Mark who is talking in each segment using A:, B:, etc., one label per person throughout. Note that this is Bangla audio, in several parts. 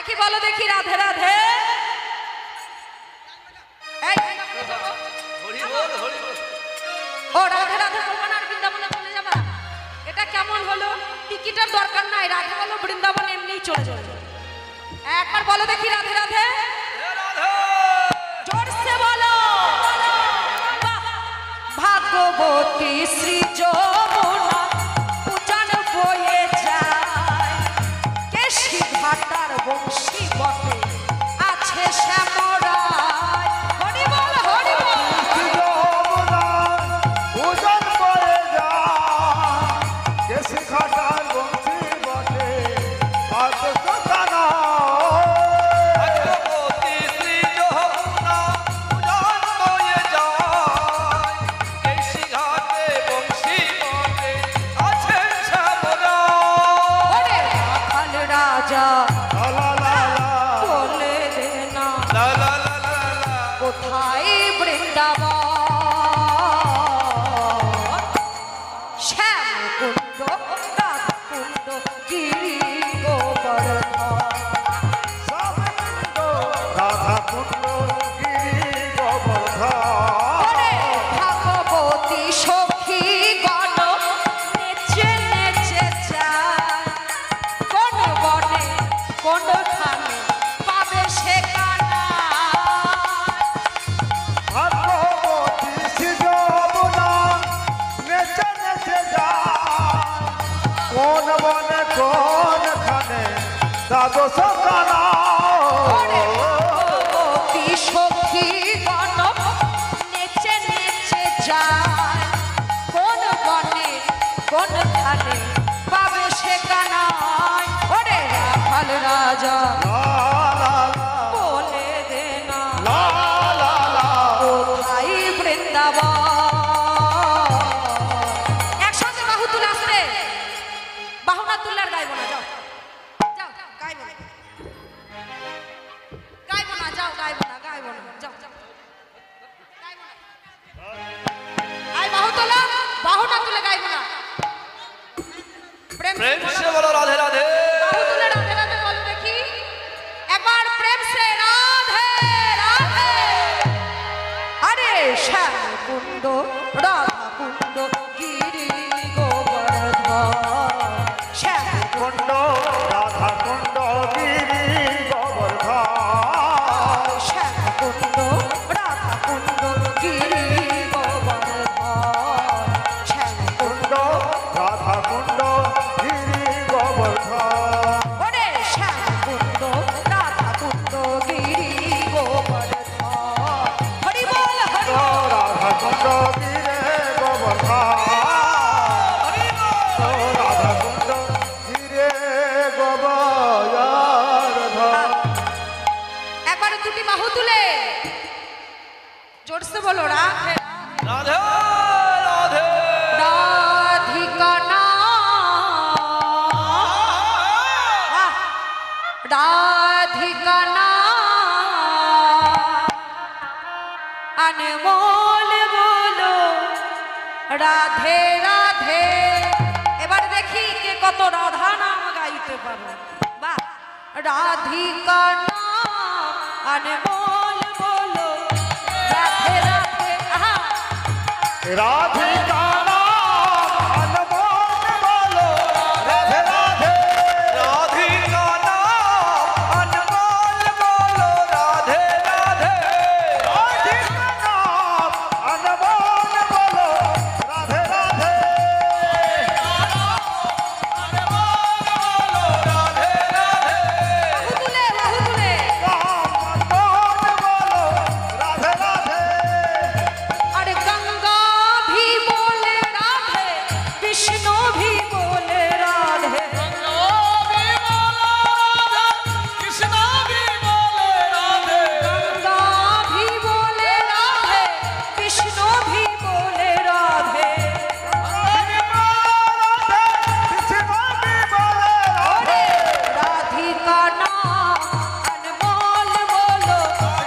A: দেখি বলো দেখি রাধে রাধে। ও রাধে রাধে বলবো না আর বৃন্দাবনে চলে যাবা? এটা কেমন হলো? টিকিটের দরকার নাই, রাধে বলো বৃন্দাবনে এমনিই চলে যাবে। একবার বলো দেখি রাধে রাধে। জোরসে বলো। ভাগবতী শ্রী যমুনা উজান বয়ে যায়, কেশি ঘাটার বংশী বটে আছে শ্যামরায়। হরি বল হরি বল।
B: যমুনা উজান বয়ে যায়, কেশি ঘাটার বংশী বটে আছে শ্যামরায়।
A: বলে দে না কোথায় বৃন্দাবন, শ্যাম কুণ্ড রাধা কুণ্ড গিরি গোবর্ধন।
B: রাধা কুণ্ড গিরি গোবর্ধন।
A: ভাগবতী সখী গণ নেচে নেচে যায়, কোন বনে কোনখানে পাবে সে কানা।
B: ভাগবতী শ্রী যমুনা নেচে নেচে যায়, কোন বনে কোনখানে দ্বাদশ কানা।
A: ভাগবতী সখী গণ নেচে নেচে যায়, কোন বনে কোনখানে পাবে সে কানায়। ওরে রাখাল রাজা বলে দে না কোথায় বৃন্দাবন। একসঙ্গে বাহু তুলে আসতে, বাহু না তুললে আর গাইবো না। যাও যাও গাইবো না, গাইবো না, যাও গাইবো না, গাইবো না, যাও যাও গাইবো না। আই বাহু তোলো, বাহু না তুলে গাইবো না। প্রেম
C: সে বলো রাধে রাধে।
A: বাহু তুলে রাধে রাধে বলো দেখি একবার প্রেম সে রাধে রাধে। আরে শ্যাম কুণ্ড রাধা কুণ্ড গিরি গোবর্ধন, শ্যাম
B: কুণ্ড রাধা কুণ্ড গিরি গোবর্ধন।
A: শ্যাম কুণ্ড রাধা কুণ্ড গিরি গোবর্ধন, শ্যাম কুণ্ড।
B: রাধা কুণ্ড গিরি গোবর্ধন।
A: ওরে শ্যাম কুণ্ড রাধা কুণ্ড গিরি গোবর্ধন। হরি বল হরি বল।
B: রাধা কুণ্ড গিরে গোবর্ধন। রাধা কুণ্ড গিরে গোবর্ধন।
A: একবার দুটি বাহু তুলে জোরসে বলো রাধে
C: রাধে রাধে।
A: রাধিকা রাধিকা अनमोल बोलो राधे राधे। এবার দেখি কে কত রাধা নাম গাইতে পারো। বাহ, রাধিকা নাম अनमोल बोलो राधे राधे। आहा,
B: রাধিকা নাম অনমোল বলো রাধে রাধে।
C: রাধিকা নাম অনমোল বলো রাধে রাধে।
B: রাধিকা নাম অনমোল বলো রাধে রাধে।
A: বাহু তুলে বাহু তুলে।
B: নাম অনমোল বলো রাধে রাধে।
A: अरे गंगा भी बोले राधे, विष्णु भी बोले राधे, गंगा भी बोले राधे, विष्णु भी बोले राधे। अरे राधिका नाम अनमोल बोलो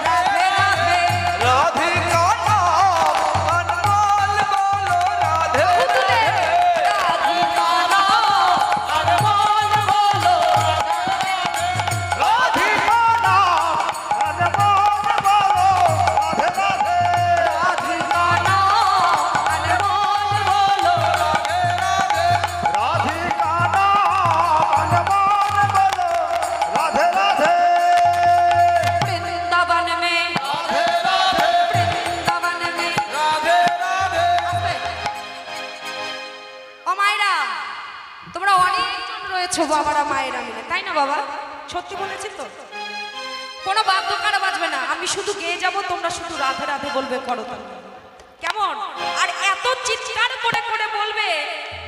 A: राधे राधे।
C: राधिका नाम अनमोल बोलो राधे
A: तुले राधिका नाम अनमोल बोलो
B: রাধিকা
A: না বাবা, সত্যি বলেছি তো। কোনো বাদ্যকার বাজবে না, আমি শুধু গেয়ে যাব, তোমরা শুধু রাধে রাধে বলবে করতাল। কেমন? আর এত চিৎকার করে করে বলবে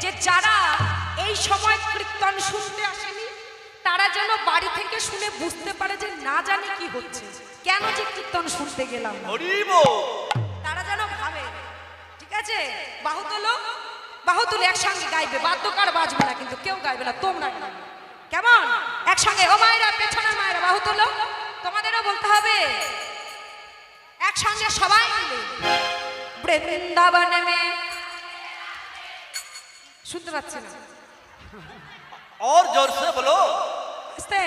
A: যে যারা এই সময় কীর্তন শুনতে আসেনি তারা যেন বাড়ি থেকে শুনে বুঝতে পারে যে না জানে কি হচ্ছে, কেন যে কীর্তন শুনতে গেলাম না।
C: হরিব
A: তারা যেন ভাবে। ঠিক আছে, বাহু তোলো, বাহু তুলে একসঙ্গে গাইবে, বাদ্যকার বাজবে না কিন্তু, কেউ গাইবে না, তোমরা গাইবে। কেমন? একসঙ্গে, ও মায়েরা, পেছনের মায়েরা বাহু তোলো, তোমাদেরও বলতে হবে একসঙ্গে সবাই মিলে। বৃন্দাবন মে, শুনতে পাচ্ছি না,
C: और जोर से बोलो।
A: আস্তে।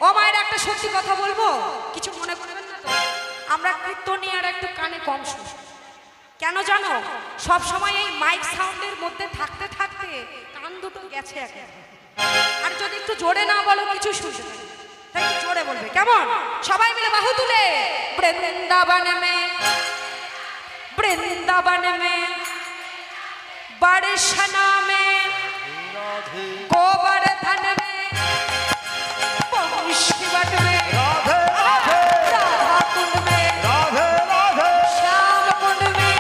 A: ও মায়ের একটা সত্যি কথা বলবো, কিছু মনে করবেন না তো। আমরা কীর্তনী আর একটু কানে কম শুনি, কেন জানো? সব সময় এই মাইক সাউন্ডের মধ্যে থাকতে থাকতে কান দুটো গেছে একেবারে। আর যদি একটু জোরে না বলো কিছু শুনতে পাবে, তাই একটু জোরে বলবে। কেমন? সবাই মিলে বাহু তুলে। বৃন্দাবন মে, বৃন্দাবন মে, बरसना में, गोवर्धन में, पंचवट में,
B: राधे राधे
A: राधा कुंड में,
B: राधे राधे
A: श्याम कुंड में,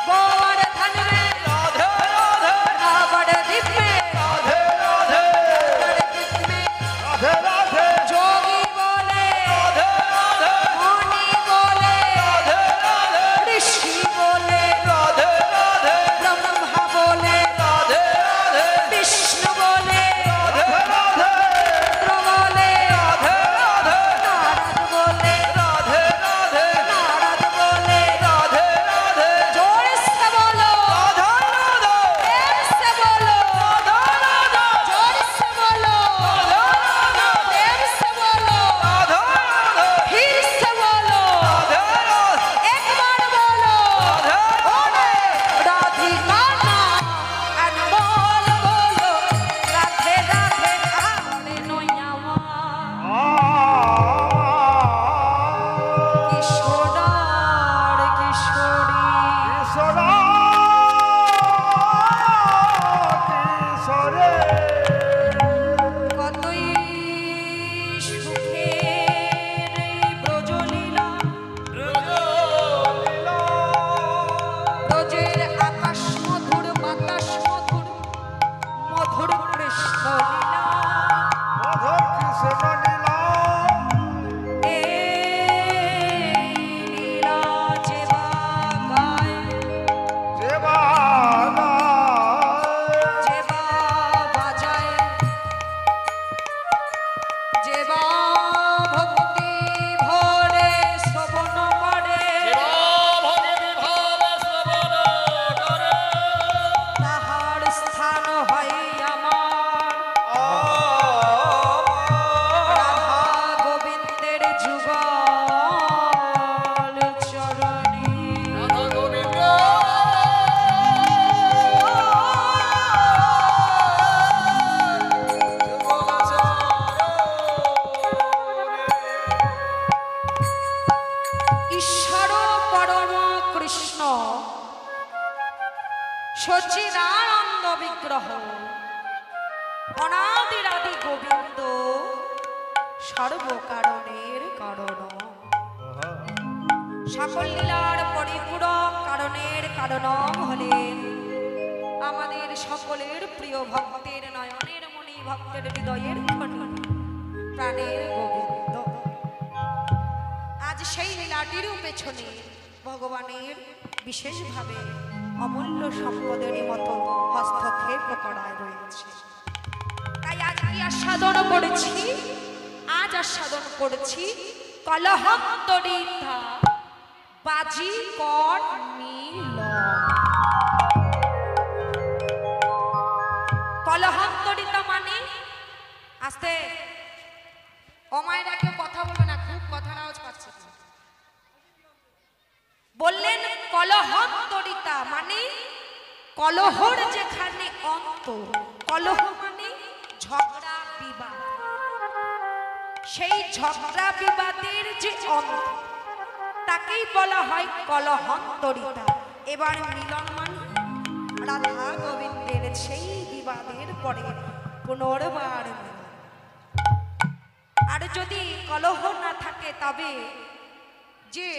A: गोवर्धन में,
C: राधे राधे
A: नवद्वीप में,
C: राधे राधे
A: नवद्वीप में,
B: राधे राधे
A: जोगी बोले,
C: राधे राधे
A: मुनि बोले,
C: राधे राधे
A: ऋषि बोले,
C: राधे राधे
A: ब्रह्मा बोले,
C: राधे राधे
A: विष्णु बोले,
C: राधे राधे
A: रुद्र बोले,
C: राधे राधे
A: नारद बोले,
C: राधे राधे
A: नारद बोले,
C: राधे राधे
A: जोर से बोलो,
C: राधा राधा
A: प्रेम से बोलो,
C: राधा राधा
A: जोर से बोलो, प्रेम से बोलो,
C: राधा राधा
A: फिर से बोलो,
C: राधे राधे
A: एक बार बोलो,
C: राधे
A: ओरे राधिका नाम अनमोल बोलो, राधे राधे आने नोयावा, किशोर किशोरी,
B: किशोरा किशोरे
A: কতই সুখের এই ব্রজলীলা, ব্রজের আকাশ মধুর, বাতাস মধুর, মধুর কৃষ্ণ লীলা।
B: মধুর কৃষ্ণ লীলা
A: এই লীলা যে বা গায়,
B: যে বাবা
A: যে বা বাজায়, যে বা ভক্তি ভরে শ্রবণ করে, তাহার স্থান হয় আমার রাধা গোবিন্দের যুগল চরণী। ঈশ্বর পরম কৃষ্ণ সচিদানন্দ বিগ্রহ অনাদিরাদি গোবিন্দ সর্বকারণের কারণ, সকল লীলার পরিপূরক কারণের কারণ হলেন আমাদের সকলের প্রিয় ভক্তের নয়নের মণি, ভক্তের হৃদয়ের খনি, প্রাণের গোবিন্দ। আজ সেই লীলাটির পেছনে ভগবানের বিশেষভাবে অমূল্য সম্পদের মতো হস্তক্ষেপ করায় রয়েছে। তাই আজ কি আস্বাদন করেছি? আজ আস্বাদন করেছি কলহন্তরিতা বাজি কর মিল। কলহন্তরিতা মানে আস্তে, অমায়রা কেউ কথা বলবে না, খুব কথার আওয়াজ পাচ্ছে। বললেন কলহন্তরিতা মানে কলহর যেখানে অন্ত, কলহ মানে ঝগড়া বিবাদ, সেই ঝগড়া বিবাদের যে অন্ত তাকেই বলা হয় কলহন্তরিতা। এবার মিলন মানে রাধা গোবিন্দের সেই বিবাদের পরে পুনর্বার মিলন। যদি কলহ না থাকে তবে যে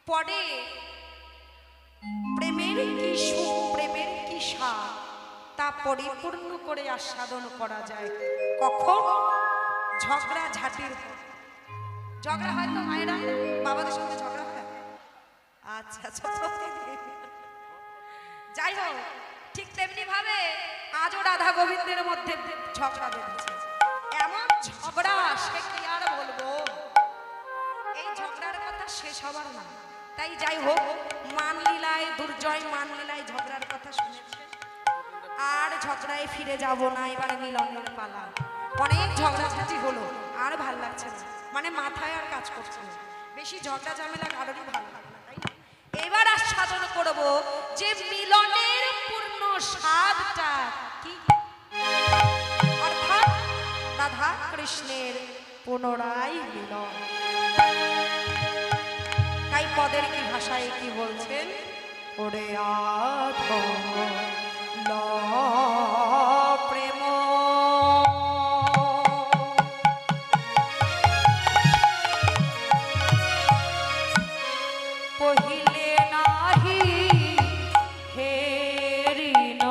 A: পরে প্রেমের কি সুখ প্রেমের কি স্বাদ তা পরিপূর্ণ করে আস্বাদন করা যায় কখন ঝগড়া ঝাঁটির পর। ঝগড়া হয় তো মায়েরা বাবাদের সঙ্গে ঝগড়া হয়? আচ্ছা আচ্ছা যাই হোক ঠিক তেমনি ভাবে আজও রাধা গোবিন্দের মধ্যে ঝগড়া বেঁধেছে। এমন ঝগড়া সে কি আর বলবো, এই ঝগড়ার কথা শেষ হবার না। তাই যাই হোক মানলীলায় দুর্জয় মানলীলায় ঝগড়ার কথা শুনেছে, আর ঝগড়ায় ফিরে যাব না, এবার মিলনের পালা। অনেক ঝগড়াঝাটি হলো আর ভাল লাগছে না, মানে মাথায় আর কাজ করছে না, বেশি ঝগড়া ঝামেলা কারোরই ভালো লাগে না, তাই না? এবার আস্বাদন করব যে মিলনের পূর্ণ স্বাদটা কি, অর্থাৎ রাধা কৃষ্ণের পুনরায় মিলন। তাই পদের কি ভাষায় কি বলছেন, ওরে আধ প্রেম পহিলে নাহি হেরিন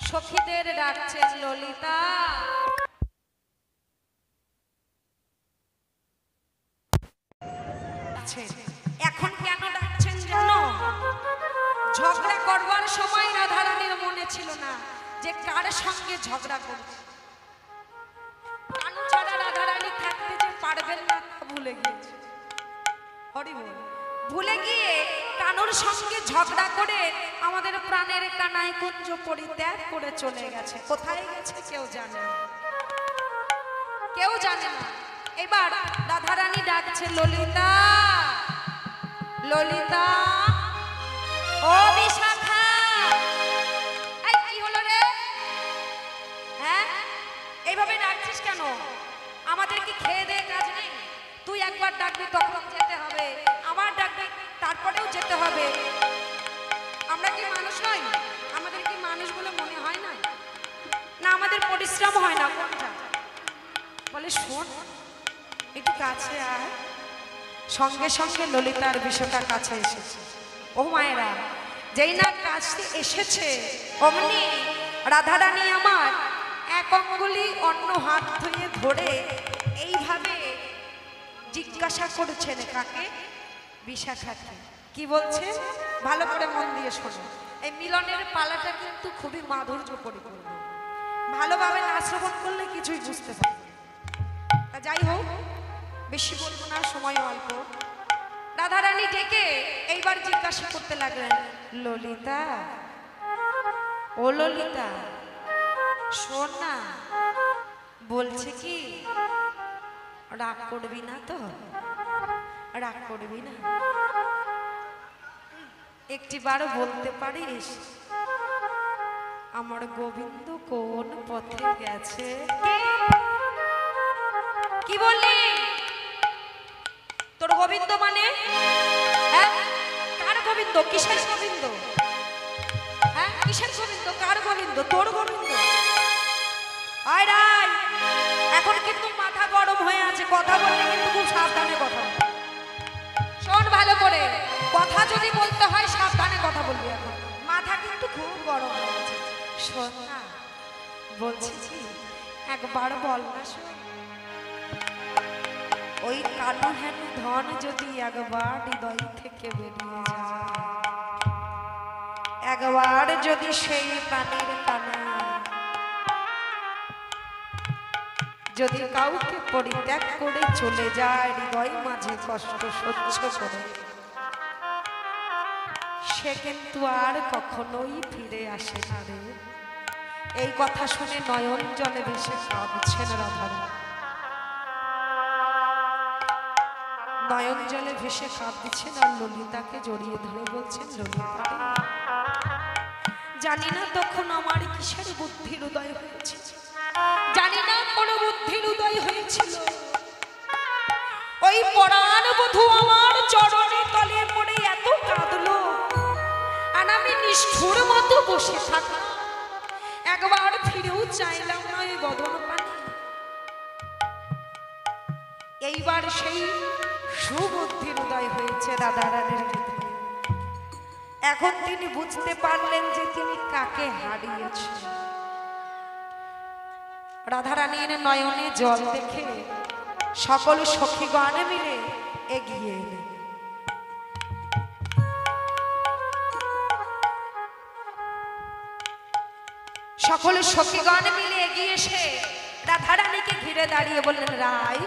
A: সখীদের ডাকছেন ললিতা। এখন কেন ডাকছেন জানো? ঝগড়া করবার সময় রাধারানীর মনে ছিল না যে কার সঙ্গে ঝগড়া করবে। কানু ছাড়া রাধারানী থাকতে যে পারবেন না ভুলে গিয়েছে। হরি বল। ভুলে গিয়ে কানুর সঙ্গে ঝগড়া করে আমাদের প্রাণের কানাই কুঞ্জ পরিত্যাগ করে চলে গেছে। কোথায় গেছে কেউ জানে না, কেউ জানে না। এবার রাধারানী ডাকছে ললিতা, ললিতা ও বিশাখা। এই কি হলো রে? হ্যাঁ এইভাবে ডাকছিস কেন? আমাদের কি খেয়ে দেয়ে কাজ নেই? তুই একবার ডাকবি তখন যেতে হবে, আবার ডাকবি তারপরেও যেতে হবে। আমরা কি মানুষ নই? আমাদের কি মানুষ বলে মনে হয় না? না আমাদের পরিশ্রম হয় না? কোনটা বলে? শোন একটু কাছে আয়। সঙ্গে সঙ্গে ললিতার বিষয়টা কাছে এসেছে। ও মায়েরা, যেই না কাছে এসেছে অমনি রাধারানী আমার এক অঙ্গুলি অন্য হাত ধুয়ে ধরে এইভাবে জিজ্ঞাসা করেছেন কাকে? বিশাখাকে। কি বলছে ভালো করে মন দিয়ে শোনো। এই মিলনের পালাটা কিন্তু খুবই মাধুর্য পরিপূর্ণ, ভালোভাবে না শ্রবণ করলে কিছুই বুঝতে পারবে। তা যাই হোক, বেশি বলবো না, সময় অল্প। রাধারানী ডেকে এইবার জিজ্ঞাসা করতে লাগলেন, ললিতা, ও ললিতা শোন না, বলছে কি রাগ করবি না তো? রাগ করবি না? একটিবারও বলতে পারিস আমার গোবিন্দ কোন পথে গেছে? কি বললি? তোর গোবিন্দ মানে? হ্যাঁ, কার গোবিন্দ? কিসের গোবিন্দ? হ্যাঁ, কিসের গোবিন্দ? কার গোবিন্দ? তোর গোবিন্দ? আয় রাই, এখন কিন্তু মাথা গরম হয়ে আছে, কথা বললে কিন্তু খুব সাবধানে কথা বল। শোন ভালো করে, কথা যদি বলতে হয় সাবধানে কথা বলবি। এখন মাথা কিন্তু খুব গরম হয়ে আছে। শোন না, বলছি কি একবার বল না। শোন, ওই কালো হেন ধন যদি একবার হৃদয় থেকে বেরিয়ে যায়, একবার যদি সেই প্রাণের কানা যদি কাউকে পরিত্যাগ করে চলে যায় হৃদয় মাঝে কষ্ট সহ্য করে, সে কিন্তু আর কখনোই ফিরে আসে না রে। এই কথা শুনে নয়ন জলে ভেসে কাঁদছেন রাধারানী। নয়ন জলে ভেসে কাঁদছেন আর ললিতাকে জড়িয়ে ধরে বলছেন, ললিতা জানি না তখন আমার কিসের বুদ্ধির উদয় হয়েছে, জানি না কোন বুদ্ধির উদয় হয়েছিল। ওই পরাণ বধূ আমার চরণে তলে পড়ে এত কাঁদলো, আর আমি নিষ্ঠুর মতো বসে থাকলাম, একবার ফিরেও চাইলাম না ওই বদন পানি। এইবার সেই সুবুদ্ধির উদয় হয়েছে রাধারানীর ভিতরে। এখন তিনি বুঝতে পারলেন যে তিনি কাকে হারিয়েছেন। রাধারানীর নয়নে জল দেখে সকল সখীগণ মিলে এগিয়ে এলেন। সকল সখীগণ মিলে এগিয়ে এসে রাধারানীকে ঘিরে দাঁড়িয়ে বললেন, রাই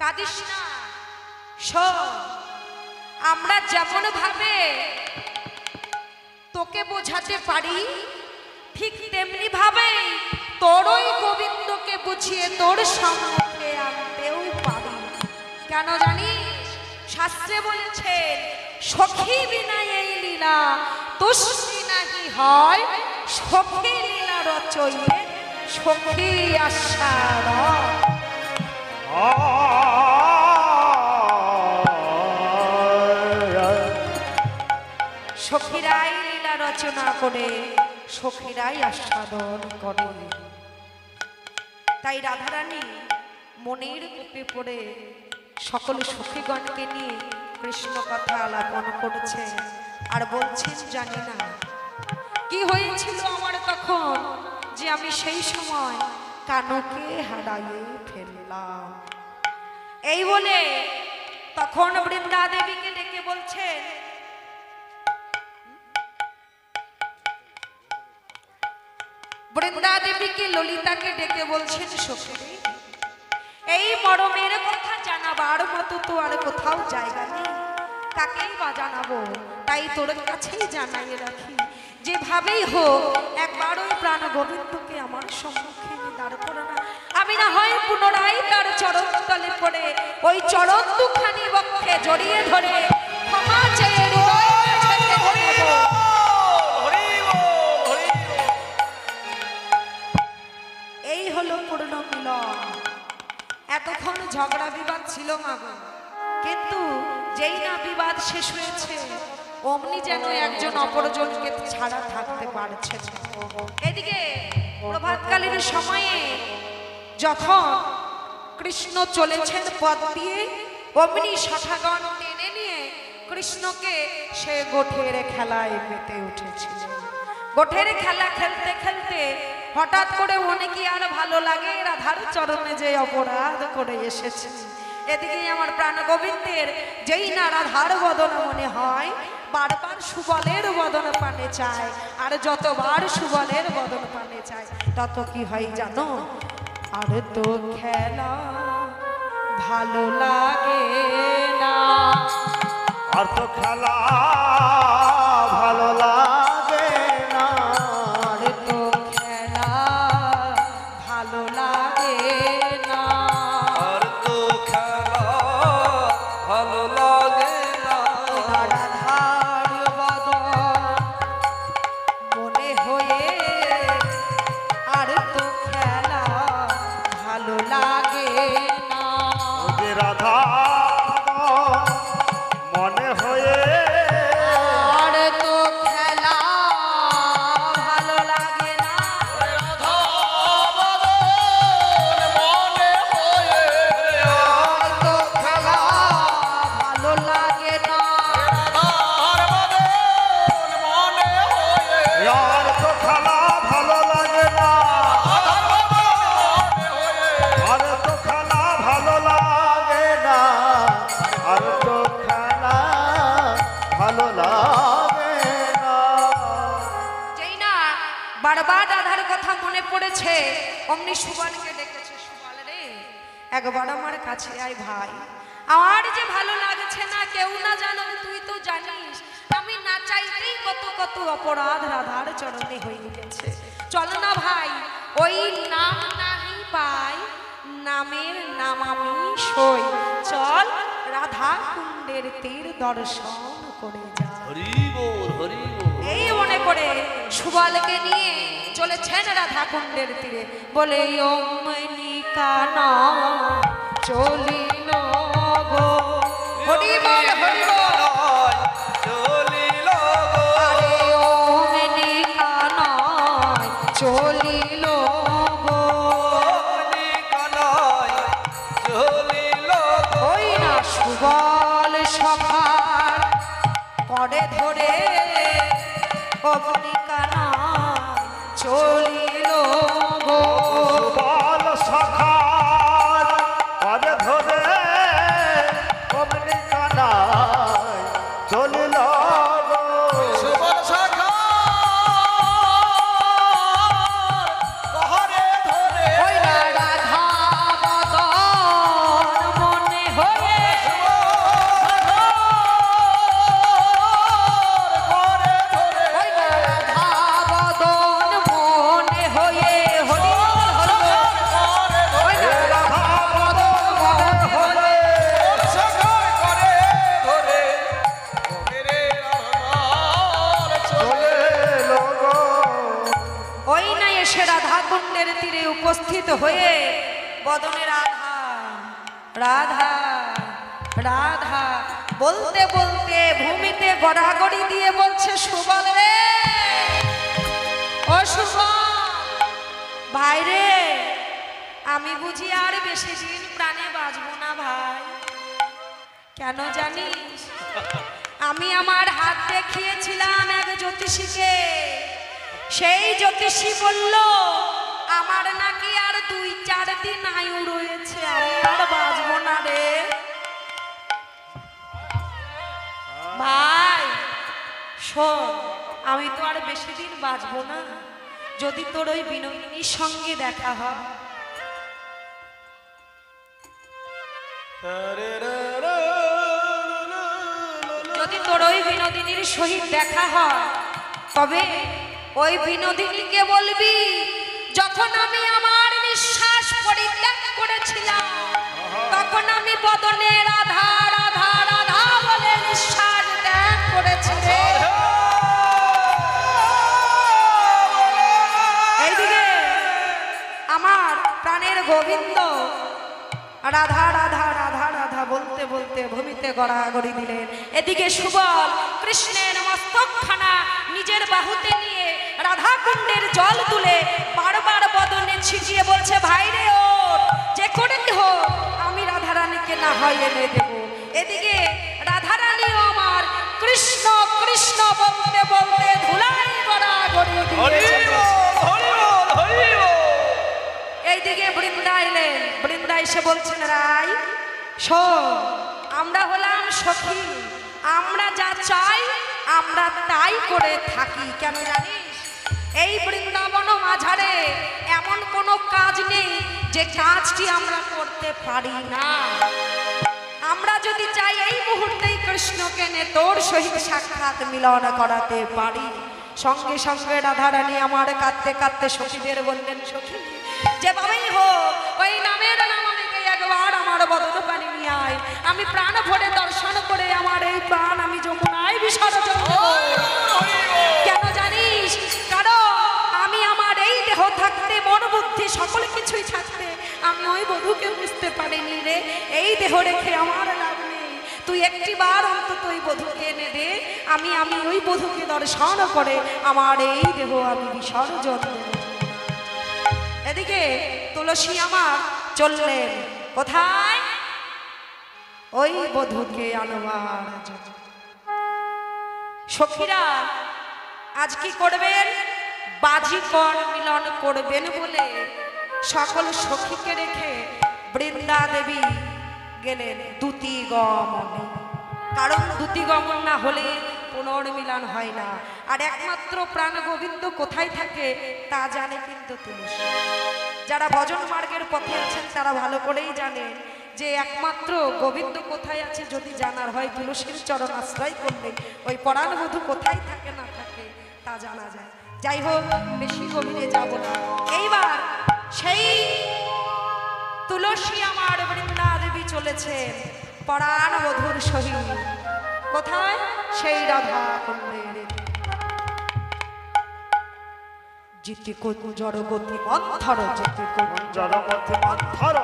A: কাঁদিস না, শোন আমরা যেমন ভাবে তোকে বোঝাতে পারি ঠিক তেমনি ভাবে তোর ওই গোবিন্দকে বুঝিয়ে তোর সম্মুখে আনতেও পারি। কেন জানিস? শাস্ত্রে বলেছেন সখী বিনা এই লীলা তুষ্টি নাহি হয়, সখী লীলা রচয়ে সখী আশার। সখীরাই লীলা রচনা করে, সখীরাই আস্বাদন করে। তাই রাধারানী মনের কূপে পড়ে সকল সখীগণকে নিয়ে কৃষ্ণ কথা আলাপন করছে আর বলছেন, জানি না কি হয়েছিল আমার তখন যে আমি সেই সময় কানকে হারাইয়ে ফেললাম। এই বলে তখন বৃন্দা দেবীকে ডেকে বলছেন, বৃন্দা দেবীকে ললিতাকে ডেকে বলছেন, সখী এই মরমের কথা জানাবার মতো তো আর কোথাও জায়গা নেই, কাকেই বা জানাবো, তাই তোর কাছেই জানাই রাখি, যেভাবেই হোক একবার ওই প্রাণ গোবিন্দকে আমার সম্মুখে দাঁড় করো না, আমি না হয় পুনরায় তার চরণ তলে পড়ে ওই চরণ দুখানি বক্ষে জড়িয়ে ধরে ক্ষমা চেয়ে হৃদয় কাছে নেব। এই হলো পূর্ণ মিলন। এতক্ষণ ঝগড়া বিবাদ ছিল মাগো, কিন্তু যেই না বিবাদ শেষ হয়েছে অমনি যেন একজন অপরজনকে ছাড়া থাকতে পারছে না। এদিকে প্রভাতকালীন সময়ে যখন কৃষ্ণ চলেছেন পথ দিয়ে, অমনি সখাগণ টেনে নিয়ে কৃষ্ণকে সে গোঠের খেলায় মেতে উঠেছিল। গোঠের খেলা খেলতে খেলতে হঠাৎ করে মনে কি আর ভালো লাগে, রাধার চরণে যে অপরাধ করে এসেছে। এদিকে আমার প্রাণ গোবিন্দের যেই না রাধার বদন মনে হয়, বারবার সুবলের বদন পানে চায়, আর যতবার সুবলের বদন পানে চায় তত কি হয় জানো, আর তো খেলা ভালো লাগে না,
B: আর তো খেলা ভালো লাগে না,
A: আর তো খেলা ভালো লাগে না,
C: আর তো খেলা ভালো লাগে না।
A: রাধার বদন মনে হয়ে আর তো খেলা ভালো লাগে না,
B: যে রাধা মনে হয়ে
A: আর তো খেলা ভালো লাগে না,
C: রাধা বদন মনে হয়ে,
A: আর তো খেলা ভালো লাগে না,
C: রাধার বদন মনে হয়ে,
B: আর তো খেলা ভালো লাগে না,
C: রাধার বদন মনে হয়ে,
B: আর তো খেলা ভালো লাগে না, আর তো খেলা ভালো লাগে না।
A: যেই না বারবার রাধার কথা মনে পড়েছে, অমনি সুবলকে ডেকেছে, সুবল রে একবার আমার কাছে আয় ভাই, আমার যে ভালো লাগছে না কেউ না জানো, তুই তো জানিস আমি না চাইতেই কত কত অপরাধ রাধার চরণে হয়ে গেছে, চল না ভাই ওই নাম নাহি পাই, নামের নাম আমি সই, চল রাধা কুণ্ডের তীর দর্শন করে যা।
C: হরি বল হরি বল।
A: এই মনে করে সুবলকে নিয়ে চলেছেন রাধা কুণ্ডের তীরে, বলে অমনি কানা চলিল গো, হরি বল হরি বল,
C: চলিল গো,
A: আরে অমনি কানা চলিল গো,
C: অমনি কানায় চলিল গো,
A: ওই না সুবল সখার করে ধরে অমনি কানা চলিল গো,
B: সুবল সখার পদে ধরে অমনি কানায় চলিল গো।
C: সুবল সখার কহরে ধরে,
A: ওই না রাধা বদন মনে হয়ে,
C: কহরে ধরে,
A: ওই না রাধা বদন মনে হয়ে, হরি বল হরি বল, ওই না রাধা বদন মনে হয়ে,
C: সখার করে ধরে, ওরে রাধার চলে
B: চলিল গো।
A: ওই না এসে রাধা কুণ্ডের তীরে উপস্থিত হয়ে বদনে রাধা রাধা রাধা বলতে বলতে ভূমিতে গড়াগড়ি দিয়ে বলছে, সুবল রে ও সুবল ভাই রে, আমি বুঝি আর বেশি দিন প্রাণে বাঁচবো না ভাই, কেন জানিস আমি আমার হাত দেখিয়েছিলাম এক জ্যোতিষীকে, সেই জ্যোতিষী বলল আমার নাকি আর 2-4 দিন আয়ু রয়েছে, আমি আর বাঁচবো না রে ভাই, শোন আমি তো আর বেশি দিন বাঁচবো না, যদি তোর ওই বিনোদিনীর সঙ্গে দেখা হয়, যদি তোর ওই বিনোদিনীর সহিত দেখা হয়, তবে ওই বিনোদিনীকে বলবি যখন আমি আমার নিঃশ্বাস পরিত্যাগ করেছিলাম, তখন আমি বদনে রাধা রাধা রাধা বলে নিঃশ্বাস ত্যাগ করেছি রে। এইদিকে আমার প্রাণের গোবিন্দ রাধা রাধা রাধা রাধা বলতে বলতে ভূমিতে গড়াগড়ি দিলেন। এদিকে সুবল কৃষ্ণের মস্তকখানা নিজের বাহুতে নিয়ে রাধা কুণ্ডের জল তুলে বারবার বদনে ছিটিয়ে বলছে, ভাই রে ওঠ, যে করে হোক আমি রাধারানীকে না হয় এনে দেব। এদিকে রাধারানীও আমার কৃষ্ণ কৃষ্ণ বলতে বলতে ধুলাই গড়াগড়ি দিয়েছে। এইদিকে বৃন্দা এলেন। বৃন্দা এসে বলছেন, রাই শোন, আমরা হলাম সখী, আমরা যা চাই আমরা তাই করে থাকি। কেন জানিস, এই বৃন্দাবন মাঝারে এমন কোনো কাজ নেই যে কাজটি আমরা করতে পারি না। আমরা যদি চাই এই মুহূর্তেই কৃষ্ণকে নে তোর সহিত সাক্ষাৎ মিলন করাতে পারি। সঙ্গে সঙ্গে রাধারানী আমার কাঁদতে কাঁদতে সখীদের বললেন, সখী যেভাবেই হোক ওই নামের নামামিকে একবার আমার বদন পানি নিয়ে আয়, আমি প্রাণ ভরে দর্শন করে আমার এই প্রাণ আমি যমুনায় বিসর্জন দেব। কেন জানিস, কারণ আমি আমার এই দেহ থাকতে মন বুদ্ধি সকল কিছুই থাকতে আমি ওই বধূকে বুঝতে পারিনি রে। এই দেহ রেখে আমার লাভ নেই, তুই একটি বার অন্তত ওই বধূকে এনে দে, আমি ওই বধূকে দর্শন করে আমার এই দেহ আমি বিসর্জন দেব। এদিকে তুলসী আমার চললেন কোথায়, ওই বধূকে আনবার জন্য। সখীরা আজ কি করবেন, বাজিকর মিলন করবেন বলে সকল সখীকে রেখে বৃন্দা দেবী গেলেন দ্যুতি গমনে। কারণ দ্যুতি গমন না হলে পুনর্মিলন হয় না। আর একমাত্র প্রাণ গোবিন্দ কোথায় থাকে তা জানে কিন্তু তুলসী। যারা ভজন মার্গের পথে আছেন তারা ভালো করেই জানেন যে একমাত্র গোবিন্দ কোথায় আছে যদি জানার হয় তুলসীর চরণ আশ্রয় করলে ওই পরাণ বধূ কোথায় থাকে না থাকে তা জানা যায়। যাই হোক, বেশি গভীরে যাব না। এইবার সেই তুলসী আমার বৃন্দা দেবী চলেছে পরাণ বধূর সহিত কোথায়, সেই রাধা কুণ্ডের। জিতি জড়গতি মন্থর, জিতি
B: জড়মতি মন্থর,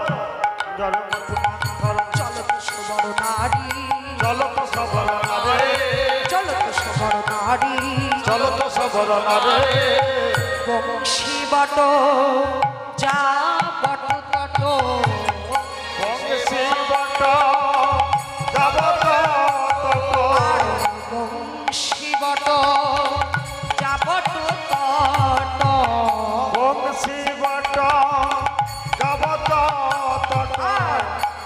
B: জড়মতি মন্থর,
A: চলত সবর নারী,
B: চলত সবর নারে,
A: চলত সবর নারী,
B: চলত সবর নারে,
A: বংশী বট যা বট তট,
B: বংশী বট যাবত তত,
A: বংশী বট যা বট তট,
B: বংশী বট যাবত তত,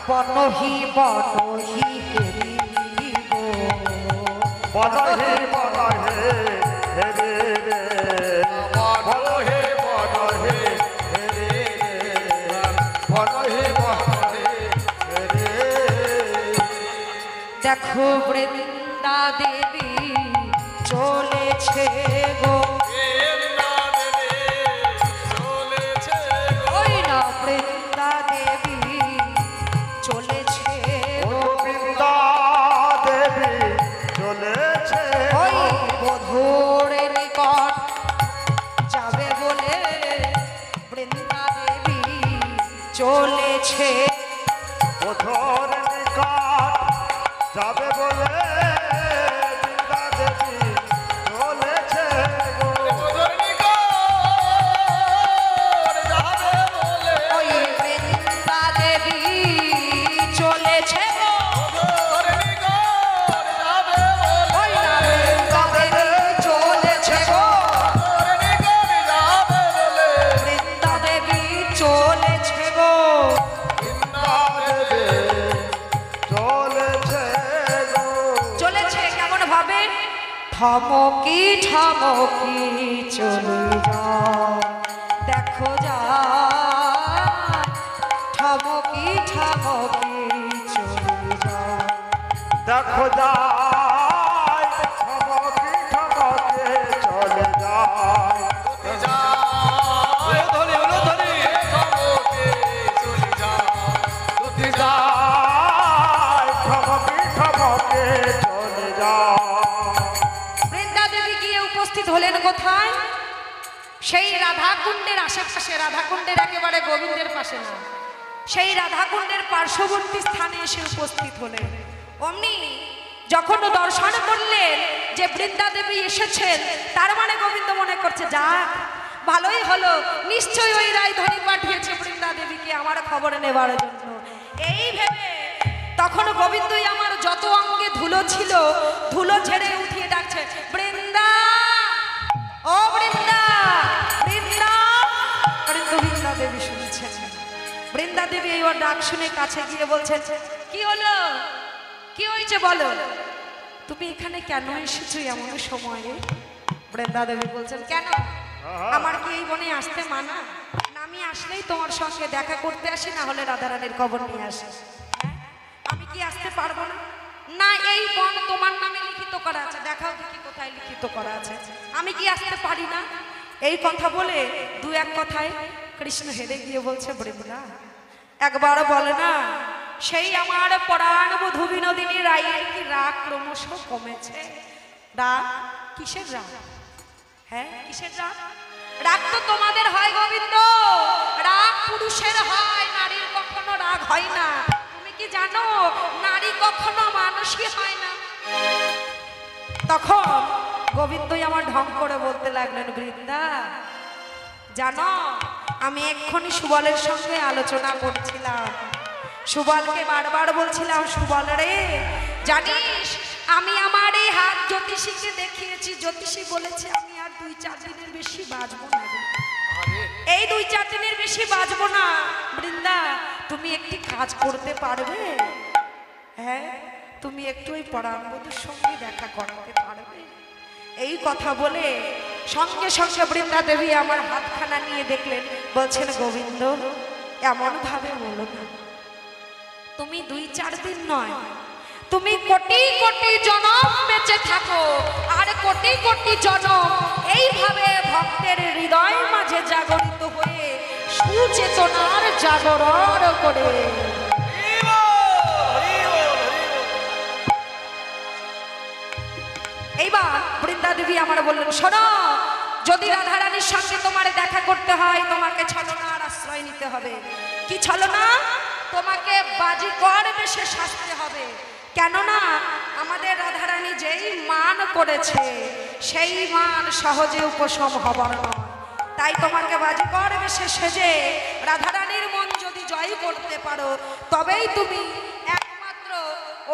A: বনহি বনহি হেরি গো,
B: বনহে বনহে হেরে রে, বনহে বনহে হেরে রে, বনহে বনহে হেরে।
A: দেখো বৃন্দা দেবী চলেছে গো, ওই না বৃন্দা দেবী চলেছে গো,
B: বৃন্দা দেবী চলেছে,
A: ওই বধূর নিকট যাবে বলে বৃন্দা দেবী চলেছে,
B: বধূর নিকট যাবে বলে বৃন্দা দেবী চলেছে গো।
A: ওই বৃন্দা দেবী চলেছে গো, ওই না বৃন্দা দেবী চলেছে গো, বৃন্দা দেবী চলেছে গো।
B: বৃন্দা দেবী চলেছে গো।
A: চলেছে কেমন ভাবে, থমকি থমকি চলে যায়, দেখো যায়, থমকি থমকি চলে যায়,
B: দেখো যায়, থমকে থমকে চলে যায়, যায়, থমকে থমকে চলে যায়।
A: বৃন্দা দেবী গিয়ে উপস্থিত হলেন কোথায়, সেই রাধা কুণ্ডের আশেপাশে, রাধা কুণ্ডের একেবারে গোবিন্দের পাশে না, সেই রাধাকুণ্ডের পার্শ্ববর্তী স্থানে এসে উপস্থিত হলেন। অমনি যখন দর্শন করলেন যে বৃন্দা দেবী এসেছেন, তার মানে গোবিন্দ মনে করছে যাক ভালোই হলো, নিশ্চয়ই ওই রায়ধনী পাঠিয়েছে বৃন্দা দেবীকে আমার খবর নেবার জন্য। এই ভেবে তখন গোবিন্দই আমার যত অঙ্গে ধুলো ছিল ধুলো ঝেড়ে উঠিয়ে ডাকছে, বৃন্দা, ও বৃন্দা, বৃন্দা। কিন্তু বৃন্দা দেবী শুনছেন। বৃন্দা দেবী এই ওর ডাক শুনে কাছে গিয়ে বলছেন, কি হলো, কি হয়েছে বলো, তুমি এখানে কেন এসেছো এমন সময়ে? বৃন্দা দেবী বলছেন, কেন, আমার কি এই বনে আসতে মানা? না, আমি আসলেই তোমার সঙ্গে দেখা করতে আসি, না হলে রাধারানীর খবর নিয়ে আসি। আমি কি আসতে পারবো না? না, এই বন তোমার নামে লিখিত করা আছে, দেখাও দেখি কোথায় লিখিত করা আছে। আমি কি আসতে পারি না? এই কথা বলে দু এক কথায় কৃষ্ণ হেরে গিয়ে বলছে, বৃন্দা একবার বলে না, সেই আমার পরাণ বধূ বিনোদিনী রায়ের কি রাগ ক্রমশ কমেছে? রাগ কিসের রাগ? হ্যাঁ, কিসের রাগ? রাগ তো তোমাদের হয় গোবিন্দ, রাগ পুরুষের হয়, নারীর কখনো রাগ হয় না। তুমি কি জানো নারী কখনো মানুষই হয় না? তখন গোবিন্দই আমার ঢং করে বলতে লাগলেন, বৃন্দা জানো, আমি এক্ষুনি সুবলের সঙ্গে আলোচনা করছিলাম। সুবলকে বারবার বলছিলাম, সুবল রে জানিস আমি আমার এই হাত জ্যোতিষীকে দেখিয়েছি, জ্যোতিষী বলেছে আমি আর 2-4 দিনের বেশি বাঁচবো না। এই 2-4 দিনের বেশি বাঁচবো না। বৃন্দা তুমি একটি কাজ করতে পারবে? হ্যাঁ, তুমি একটু ওই পরাণবধূর সঙ্গে দেখা করাতে পারবে? এই কথা বলে সঙ্গে সঙ্গে বৃন্দা দেবী আমার হাতখানা নিয়ে দেখলেন, বলছেন, গোবিন্দ এমন ভাবে বলো না, তুমি 2-4 দিন নয়, তুমি কোটি কোটি জনম বেঁচে থাকো, আর কোটি কোটি জনম এইভাবে ভক্তের হৃদয় মাঝে জাগরিত হয়ে সুচেতনার জাগরণ করে। এইবার বৃন্দা দেবী আমার বললেন, শোনো, যদি রাধারানীর সঙ্গে তোমার দেখা করতে হয় তোমাকে ছলনার আশ্রয় নিতে হবে। কি ছলনা? তোমাকে বাজিকর বেশে সাজতে হবে। কেননা আমাদের রাধারানী যেই মান করেছে সেই মান সহজে উপশম হবার নয়। তাই তোমাকে বাজিকর বেশে সেজে রাধারানীর মন যদি জয় করতে পারো, তবেই তুমি একমাত্র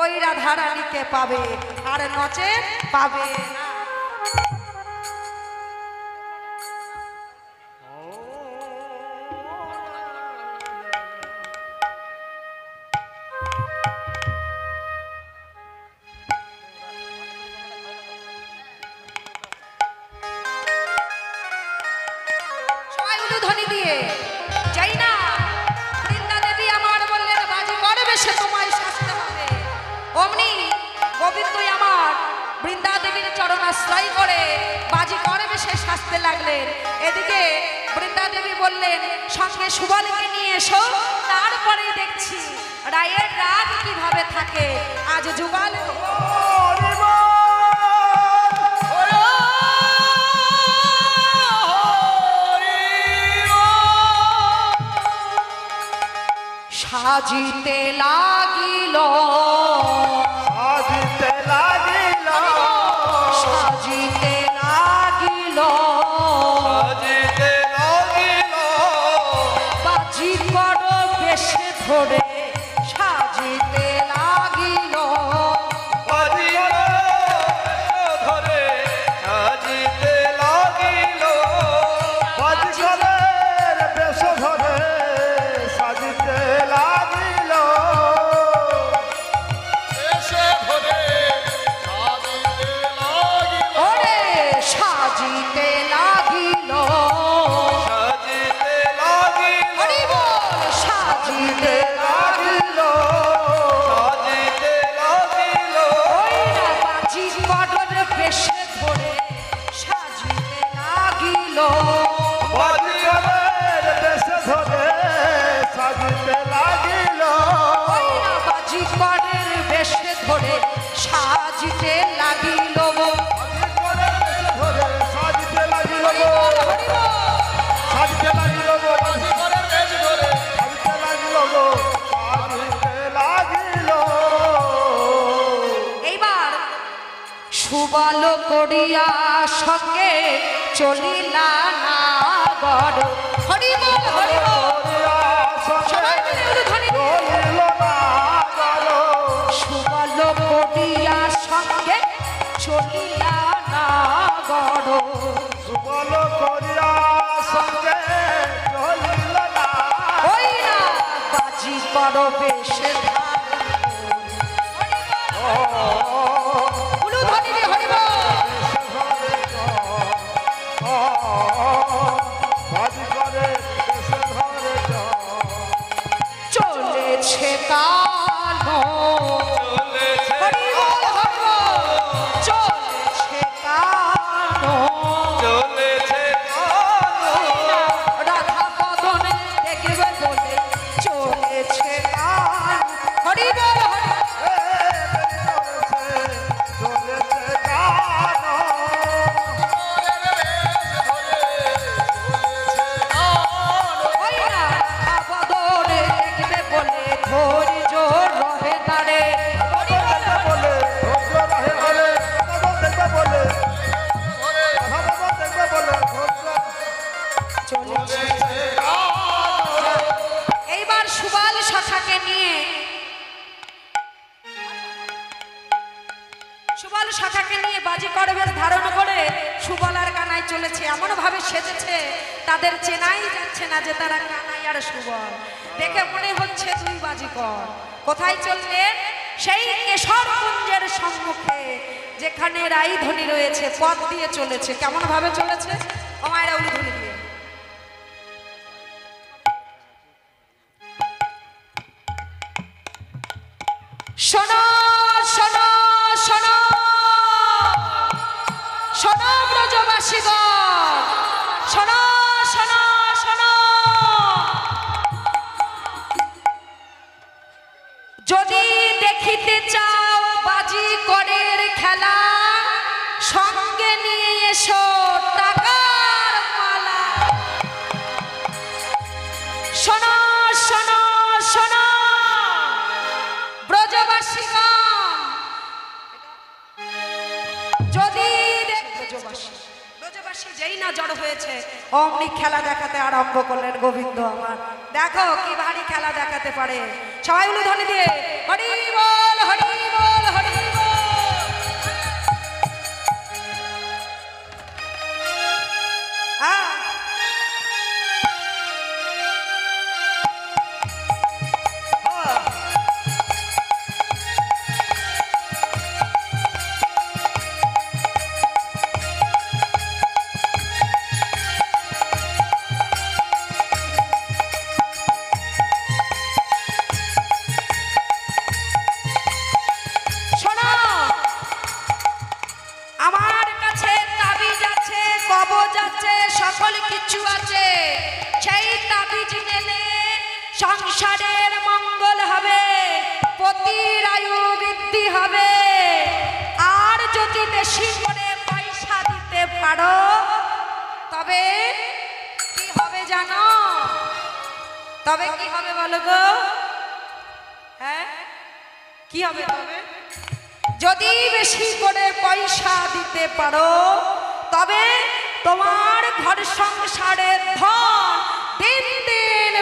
A: ওই রাধারানীকে পাবে, আর নচেত পাবে না। ধ্বনি দিয়ে যাই না, বৃন্দা দেবী আমার বললেন, বাজি করবে সে তোমায় সাজতে হবে। অমনি গোবিন্দই আমার বৃন্দা দেবীর চরণ আশ্রয় করে বাজি করবে সে সাজতে লাগলেন। এদিকে বৃন্দা দেবী বললেন, সঙ্গে সুবলকে নিয়ে এসো, তারপরে দেখছি রায়ের রাগ কিভাবে থাকে। আজ যুগল সাজিতে লাগিল,
B: সাজিতে লাগিল,
A: সাজিতে লাগিল,
C: সাজিতে লাগিল,
A: বাজি কর বেশে ধরে সাজিতে লাগিল,
C: বাজি ধরে সাজিতে লাগিল,
B: বাজিকরের বেশ ধরে সাজিতে লাগিল,
C: এসে ধরে সাজিতে লাগিল,
A: ওরে সাজিতে লাগিল,
C: সাজিতে লাগিল,
A: হরি বল, সাজিতে
B: লাগিল।
A: করিয়া সঙ্গে চলিলা না গড়। হরি বল হরি বল। সবাই মিলে উলুধ্বনি দিয়ে। সুবল করিয়া সঙ্গে চলিলা না গড়।
B: সুবল করিয়া সঙ্গে চলিল না
A: ওই না বাজি করো বেশে উলুধ্বনি দিয়ে হরি বল।
B: বাজি করে দেশে ঘরে
A: চলেছে কালো
C: চলেছে
A: হরি বল হরি বল। চলেছে কালো
C: চলেছে
A: রাধা বদনে দেখবে বলে চলেছে কালো হরি বল হরি বল।
B: চলেছে গানো
A: ওই না রাধা বদনে দেখবে বলে ধৈর্য রহে তারে হরি বল হরি বল।
B: বলে ধৈর্য রহে বলে বদন দেখবে বলে বদন দেখবে বলে ধৈর্য
A: চলেছে এইবার সুবাল শাখাকে নিয়ে সুবল শাখাকে নিয়ে বাজি করবেশ ধারণ করে সুবল আর কানাই চলেছে। এমন ভাবে সেজেছে তাদের চেনাই যাচ্ছে না যে তারা কানাই আর সুবল। দেখে মনে হচ্ছে দুই বাজিকর। কোথায় চললেন? সেই কেশর কুঞ্জের সম্মুখে যেখানে রাইধনী রয়েছে পথ দিয়ে চলেছে। কেমন ভাবে চলেছে? ও মায়েরা উলুধ্বনি দিয়ে। শোনো শোনো শোনো শোনো ব্রজবাসীগণ, শোনো শোনো শোনো। যদি দেখিতে চাও বাজি করের খেলা সঙ্গে নিয়ে এসো টাকার মালা। শোনো শোনো শোনো ব্রজবাসীগণ, যদি ব্রজবাসী যেই না জড় হয়েছে অমনি খেলা দেখাতে আরম্ভ করলেন গোবিন্দ আমার। দেখো কি ভারী খেলা দেখাতে পারে। সবাই উলুধ্বনি দিয়ে হরি বল হরি বল হরি বল। হ্যাঁ শোনো, আমার কাছে তাবিজ আছে, কবজ আছে, সকল কিছু আছে। সেই তাবিজ নিলে সংসারের মঙ্গল হবে, পতির আয়ু বৃদ্ধি হবে। আর যদি বেশি করে পয়সা দিতে পারো তবে কি হবে জানো? তবে কি হবে বলো গো? হ্যাঁ কি হবে তবে? যদি বেশি করে পয়সা দিতে পারো তবে তোমার ঘর সংসারের ধন দিন দিন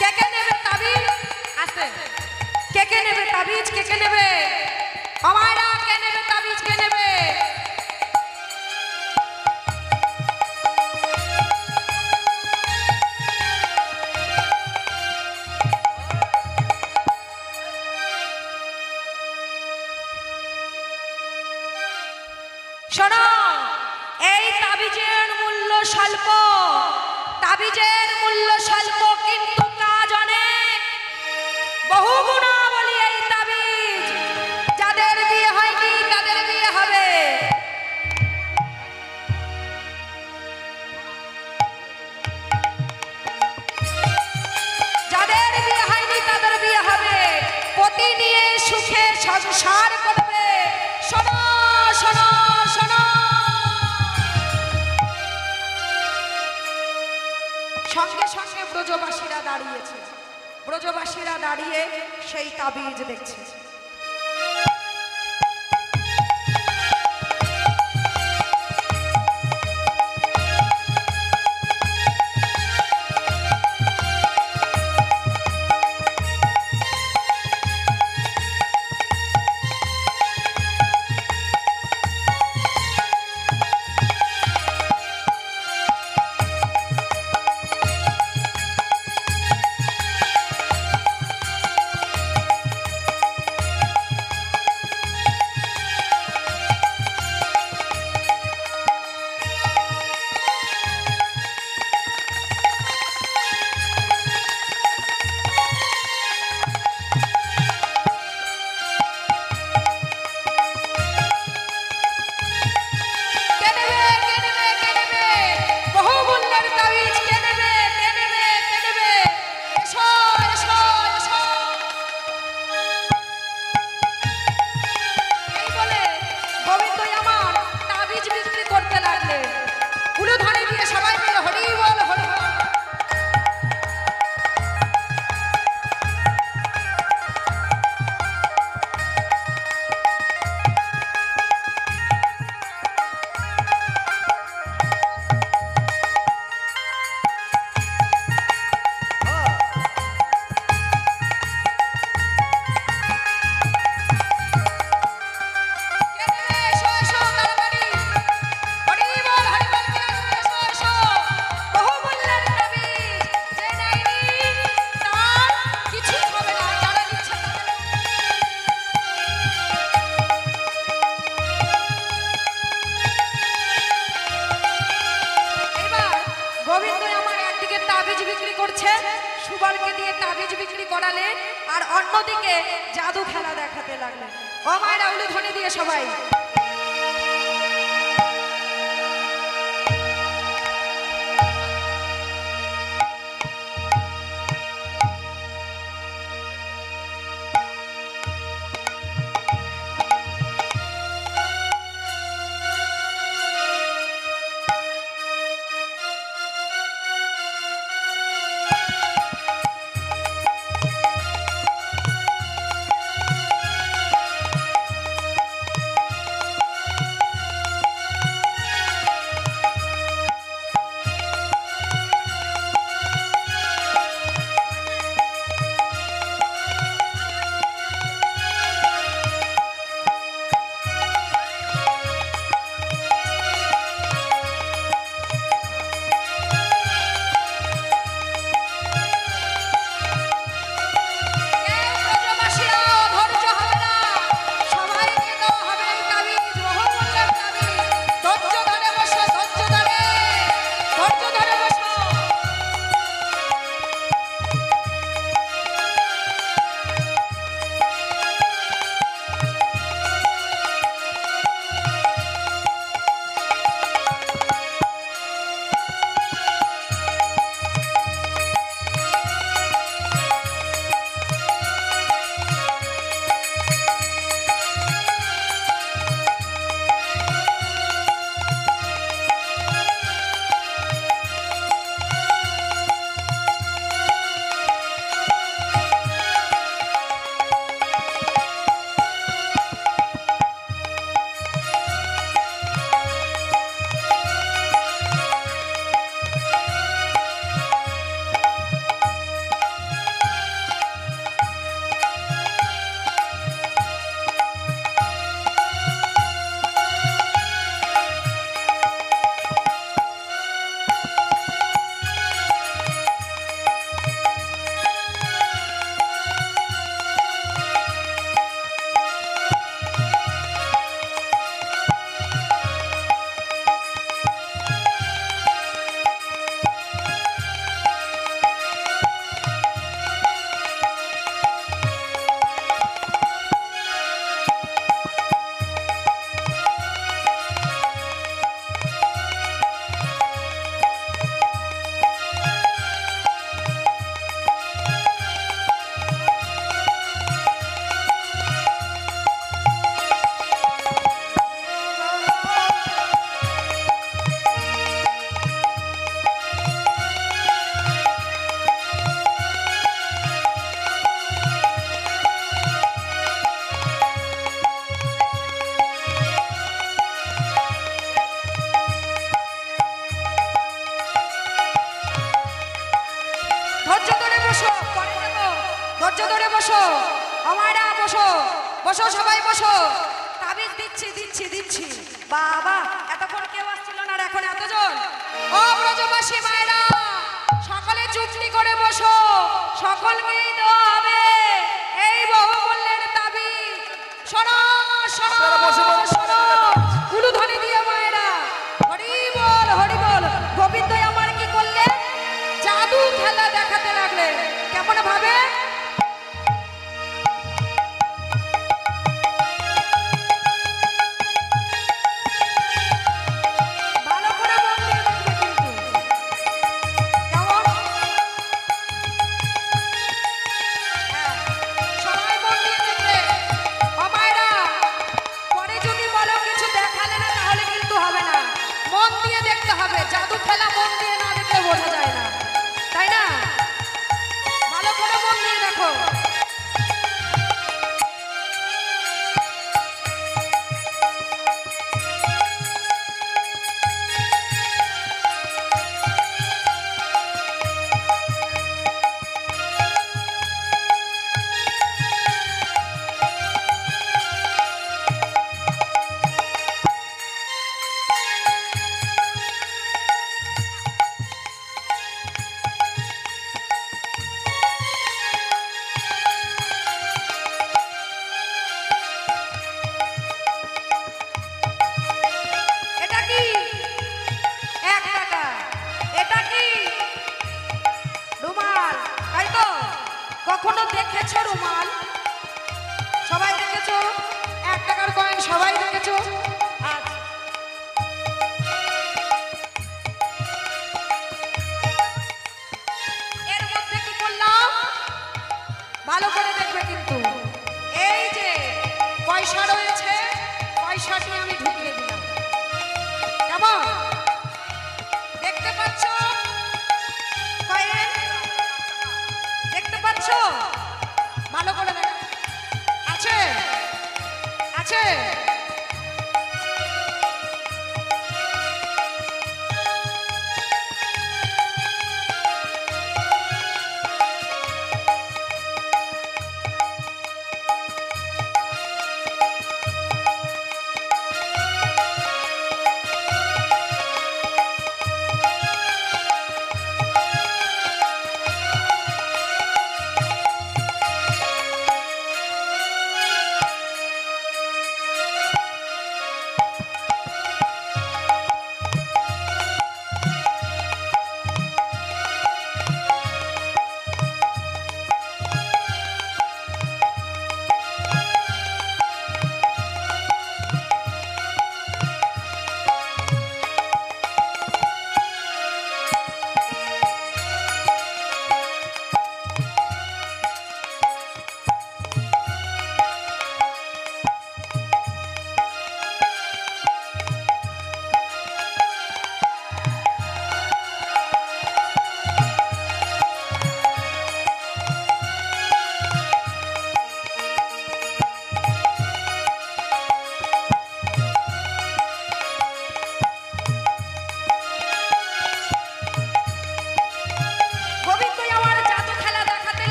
A: কে কে নেবে তাবিজ? আসতে কে কে নেবে তাবিজ? কে কে নেবে? আমারা কে নেবে তাবিজ? কে নেবে? শোনো, এই তাবিজের মূল্য স্বল্প। তাবিজের মূল্য স্বল্প কিন্তু কাজ অনেক। বহু গুণাবলী এই তাবিজ। যাদের বিয়ে হয়নি তাদের বিয়ে হবে। যাদের বিয়ে হয়নি তাদের বিয়ে হবে। পতি নিয়ে সুখে সংসার করবে। শোনো শোনো শোনো, দাঁড়িয়েছে, ব্রজবাসীরা দাঁড়িয়ে সেই তাবিজ দেখছে। সুবলকে দিয়ে তাবিজ বিক্রি করালেন আর অন্যদিকে জাদু খেলা দেখাতে লাগলেন। ও মায়েরা উলুধ্বনি দিয়ে সবাই বসো, আমারা বসো, বসো সবাই বসো। তাবিজ দিচ্ছি দিচ্ছি দিচ্ছি। বাবা, এতক্ষণ কেউ আসছিল না, আর এখন এতজন। ও ব্রজবাসী মায়েরা, সকলে চুপটি করে বসো, সকলকেই দেওয়া হবে এই বহুমূল্যের তাবিজ। শোনো শোনো
B: আপনারা বসে বসে
A: শোনো, কুলুধ্বনি দিয়ে মায়েরা হরি বল হরি বল। গোবিন্দ আমার কি করলে? জাদু খেলা দেখাতে লাগলেন। কেমন ভাবে? ভালো করে মন দিয়ে দেখবে কিন্তু। কেমন? হ্যাঁ, সবাই মন দিয়ে দেখবে। ও মায়েরা, পরে যদি বলো কিছু দেখালে না, তাহলে কিন্তু হবে না। মন দিয়ে দেখতে হবে। জাদু খেলা মন দিয়ে না দেখলে বোঝা যায় না, তাই না? ভালো করে মন দিয়ে দেখো। এটা কি? 1 টাকা। এটা কি? রুমাল, তাই তো? কখনো দেখেছো রুমাল? সবাই দেখেছো? 1 টাকার কয়েন সবাই দেখেছো? আচ্ছা, এর মধ্যে কি করলাম? ভালো করে দেখবে কিন্তু। এই যে পয়সা রয়েছে, পয়সাটি আমি ঢুকিয়ে দিলাম। কেমন দেখতে পাচ্ছ? কয়েন দেখতে পাচ্ছ? ভালো করে দেখ। আছে আছে।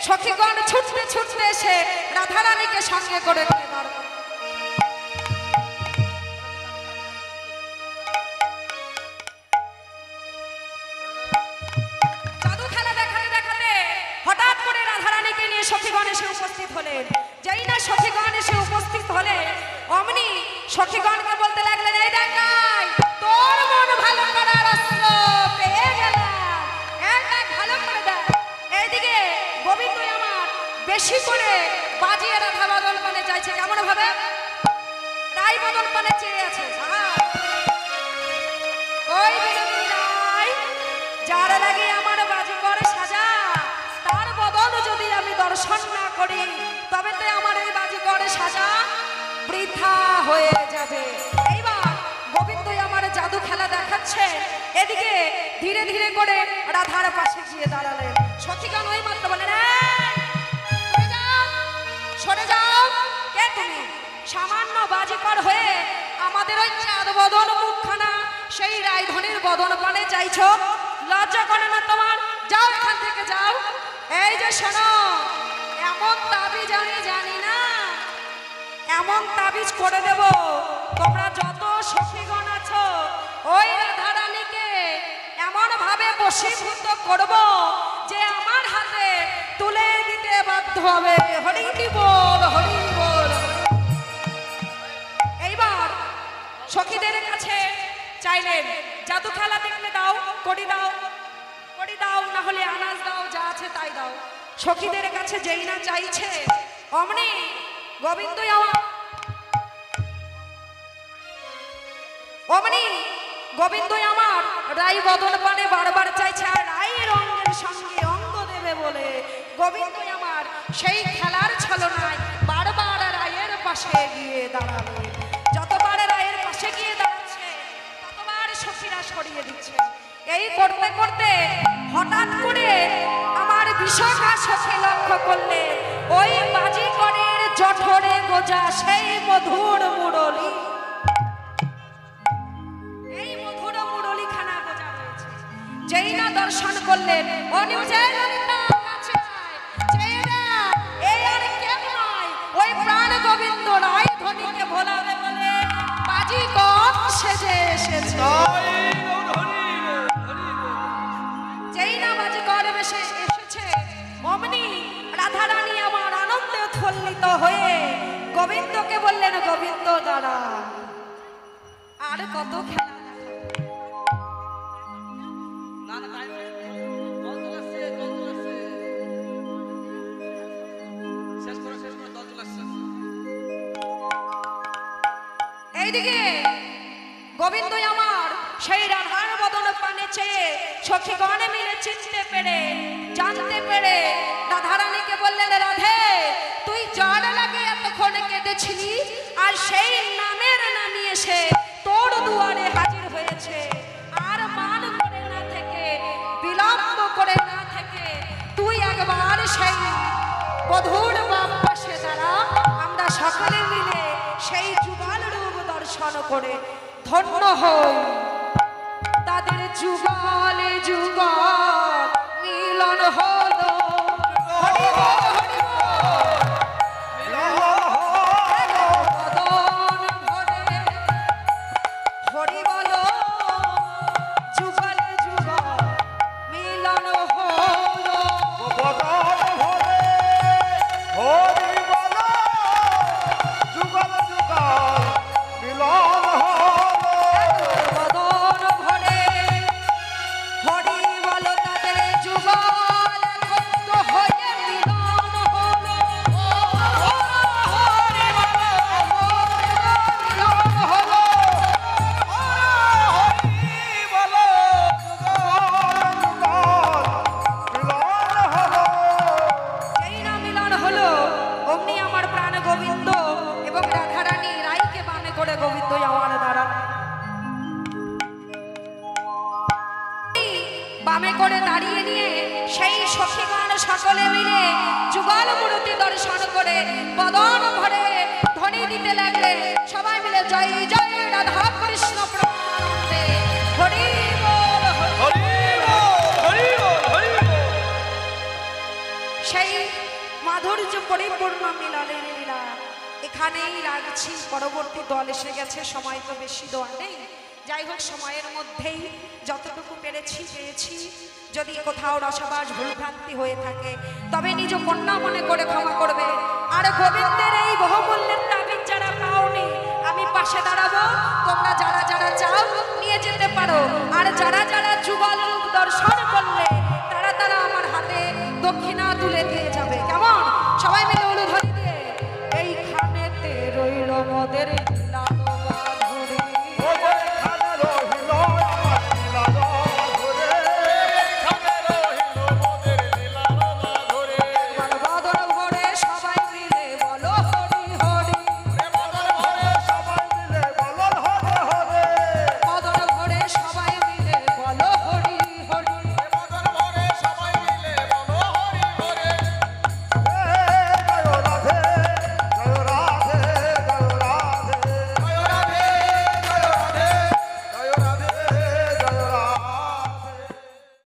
A: সখীগণ ছুটতে ছুটতে এসে রাধারানীকে সঙ্গে করে নিয়ে দাঁড়ালো। জাদু খেলা দেখাতে দেখাতে হঠাৎ করে রাধারানীকে নিয়ে সখীগণ এসে উপস্থিত হলেন। যেই না সখীগণ এসে উপস্থিত হলে অমনি সখীগণকে বলতে লাগলেন, এই দেখাই তোর মন ভালো করার অস্ত্র পেয়ে গেলাম, এক ভালো করে দেখ। এইদিকে গোবিন্দ আমার বেশি করে বাজিয়ে রাধা বদল পানে চাইছে। কেমন ভাবে? রাই বদল পানে চেয়ে আছে। ওই বিনোদিনী রাই, যার লাগে আমার বাজি করে সাজা, তার বদল যদি আমি দর্শন না করি তবে তো আমার এই বাজি করে সাজা বৃথা হয়ে যাবে। এইবার গোবিন্দ আমার জাদু খেলা দেখাচ্ছে। এদিকে ধীরে ধীরে করে রাধার পাশে গিয়ে দাঁড়ালেন। সখীগণ ওই মাত্র বলেন, সরে যাও, সরে যাও। কে তুমি? সামান্য বাজিকর হয়ে আমাদের ওই চাঁদ বদন মুখখানা সেই রায়ধনির বদন পানে চাইছো? লজ্জা করে না তোমার? যাও এখান থেকে। এই যে শোনো, এমন তাবিজ আমি জানি না, এমন তাবিজ করে দেব তোমরা যত সখীগণ আছো ওই রাধারানীকে এমন ভাবে বশীভূত করব যে আমার হাতে তুলে দিতে বাধ্য হবে। হরি বল, হরি বল। এইবার সখীদের কাছে চাইলেন জাদু খেলা দেখলে দাও, করি দাও, করি দাও, না হলে আনাজ দাও, যা আছে তাই দাও। সখীদের কাছে যেই না চাইছে অমনি গোবিন্দ অমনি গোবিন্দ আমার রাই বদন পানে বারবার চাইছে, আর রায়ের অঙ্গের সঙ্গে অঙ্গ দেবে বলে গোবিন্দ আমার সেই খেলার ছলনায় বারবার রায়ের পাশে গিয়ে দাঁড়াবে। যতবার রায়ের পাশে গিয়ে দাঁড়াচ্ছে ততবার সখীরা সরিয়ে দিচ্ছে। এই করতে করতে হঠাৎ করে আমার বিশাখা সখী লক্ষ্য করলে ওই বাজিকরের জঠরে গোজা সেই মধুর মুরলী, এই মধুর মুরলী খানা গোজা রয়েছে। যেই না দর্শন করলেন এই আর কেউ নয়, ওই প্রাণ গোবিন্দ রায় ধ্বনিকে ভোলাবে বলে বাজিকর সেজে এসেছে। যেই না বাজিকর বেশে এসেছে অমনি রাধারানী আমার আনন্দে উৎফুল্লিত হয়ে গোবিন্দকে বললেন, গোবিন্দ দাঁড়া, আর কত খেলা এইদিকে গোবিন্দ আমার সেই রাধার বদন পানে চেয়ে সখীগণ মিলে চিনতে পেরে জানতে পেরে রাধারানীকে বললেন, রাধে তুই যার লাগে এতক্ষণ কেঁদেছিলি আর সেই নামের নামি এসে তোর দুয়ারে হাজির হয়েছে। আর মান করে না থেকে বিলম্ব করে না থেকে তুই একবার সেই বধূর বাম পাশে দাঁড়া, আমরা সকলে মিলে সেই যুগল রূপ দর্শন করে ধন্য হই। তাদের যুগলে যুগল মিলন হলো। হরি বল, হরি বদন ভরে হরি বল, যুগলে যুগল মিলন হলো।
B: বদন ভরে হরি বল, যুগল যুগল মিলন হলো।
A: বদন ভরে হরি বল, তাদের যুগল একত্র হয়ে মিলন হলো। হরি বল, মিলন হলো। যেই না মিলন হলো অমনি আমার প্রাণ গোবিন্দ এবং রাধারানী রাইকে বামে করে গোবিন্দ আমার দ্বারা বামে করে দাঁড়িয়ে নিয়ে সেই সখীগণ সকলে মিলে যুগল মূর্তি দর্শন করে বদন ভরে ধ্বনি দিতে লাগলে সবাই মিলে জয় জয় রাধা কৃষ্ণ প্রেমানন্দে হরি বল, হরি সেই মাধুর্য পরিপূর্ণ মিলনের লীলা এখানেই রাখছি। পরবর্তী দল এসে গেছে, সময় তো বেশি দেওয়া নেই। যাই হোক, সময়ের মধ্যেই যতটুকু পেরেছি পেয়েছি। যদি কোথাও রসবাস ভুলভ্রান্তি হয়ে থাকে তবে নিজ কন্যা মনে করে ক্ষমা করবে। আর গোবিন্দের এই বহুমূল্যের তাবিজ যারা পাওনি আমি পাশে দাঁড়াবো, তোমরা যারা যারা চাও নিয়ে যেতে পারো। আর যারা যারা যুগল রূপ দর্শন করলে তারা তারা আমার হাতে দক্ষিণা তুলে দিয়ে যাবে। কেমন? সবাই মিলে উলুধ্বনি দিয়ে এইখানেতে রইল মোদের